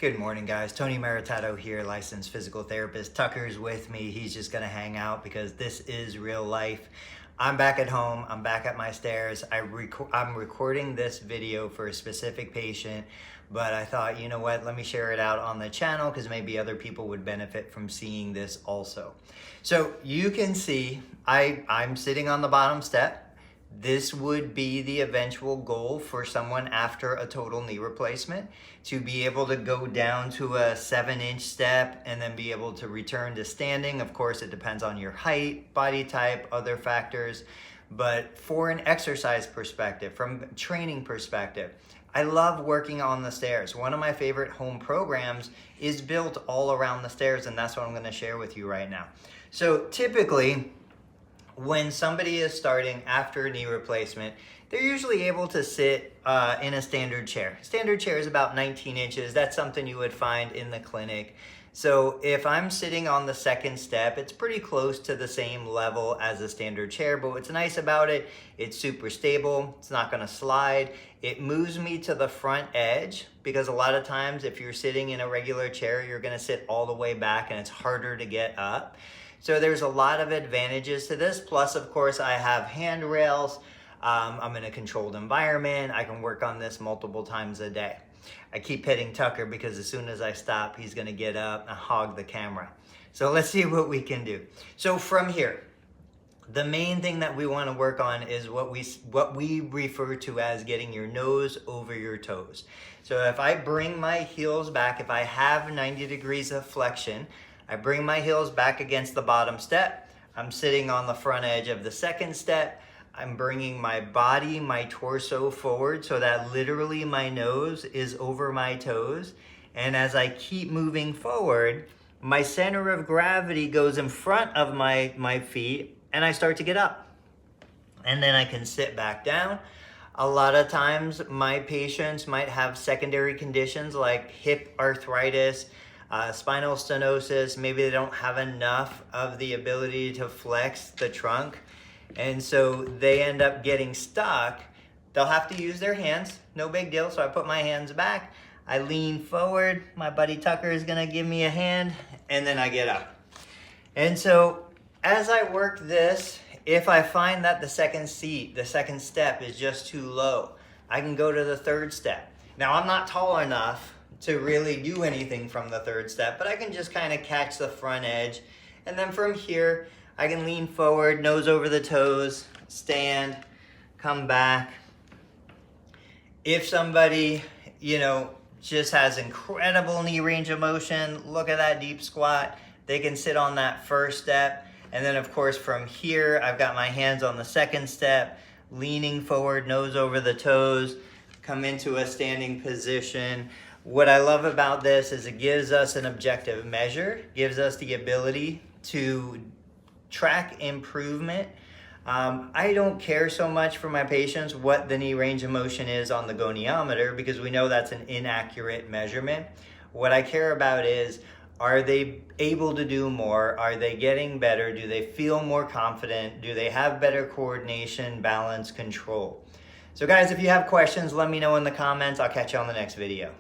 Good morning, guys. Tony Maritato here, licensed physical therapist. Tucker's with me. He's just gonna hang out because this is real life. I'm back at home. I'm back at my stairs. I'm recording this video for a specific patient, but I thought, you know what, let me share it out on the channel because maybe other people would benefit from seeing this also. So you can see I'm sitting on the bottom step. This would be the eventual goal for someone after a total knee replacement, to be able to go down to a 7-inch step and then be able to return to standing. Of course, it depends on your height, body type, other factors. But for an exercise perspective, from training perspective, I love working on the stairs. One of my favorite home programs is built all around the stairs, and that's what I'm going to share with you right now. So typically, when somebody is starting after a knee replacement, they're usually able to sit in a standard chair. Standard chair is about 19 inches. That's something you would find in the clinic. So if I'm sitting on the second step, it's pretty close to the same level as a standard chair, but what's nice about it, it's super stable. It's not gonna slide. It moves me to the front edge, because a lot of times if you're sitting in a regular chair, you're gonna sit all the way back and it's harder to get up. So there's a lot of advantages to this. Plus, of course, I have handrails. I'm in a controlled environment. I can work on this multiple times a day. I keep hitting Tucker because as soon as I stop, he's gonna get up and hog the camera. So let's see what we can do. So from here, the main thing that we wanna work on is what we refer to as getting your nose over your toes. So if I bring my heels back, if I have 90 degrees of flexion, I bring my heels back against the bottom step. I'm sitting on the front edge of the second step. I'm bringing my body, my torso forward so that literally my nose is over my toes. And as I keep moving forward, my center of gravity goes in front of my feet and I start to get up. And then I can sit back down. A lot of times my patients might have secondary conditions like hip arthritis, spinal stenosis. Maybe they don't have enough of the ability to flex the trunk, and so they end up getting stuck. They'll have to use their hands, no big deal. So I put my hands back, I lean forward, my buddy Tucker is gonna give me a hand, and then I get up. And so as I work this, if I find that the second step is just too low, I can go to the third step. Now I'm not tall enough to really do anything from the third step, but I can just kind of catch the front edge. And then from here, I can lean forward, nose over the toes, stand, come back. If somebody, just has incredible knee range of motion, look at that deep squat, they can sit on that first step. And then of course from here, I've got my hands on the second step, leaning forward, nose over the toes, come into a standing position. What I love about this is it gives us an objective measure, gives us the ability to track improvement. I don't care so much for my patients what the knee range of motion is on the goniometer, because we know that's an inaccurate measurement. What I care about is, are they able to do more? Are they getting better? Do they feel more confident? Do they have better coordination, balance, control? So guys, if you have questions, let me know in the comments. I'll catch you on the next video.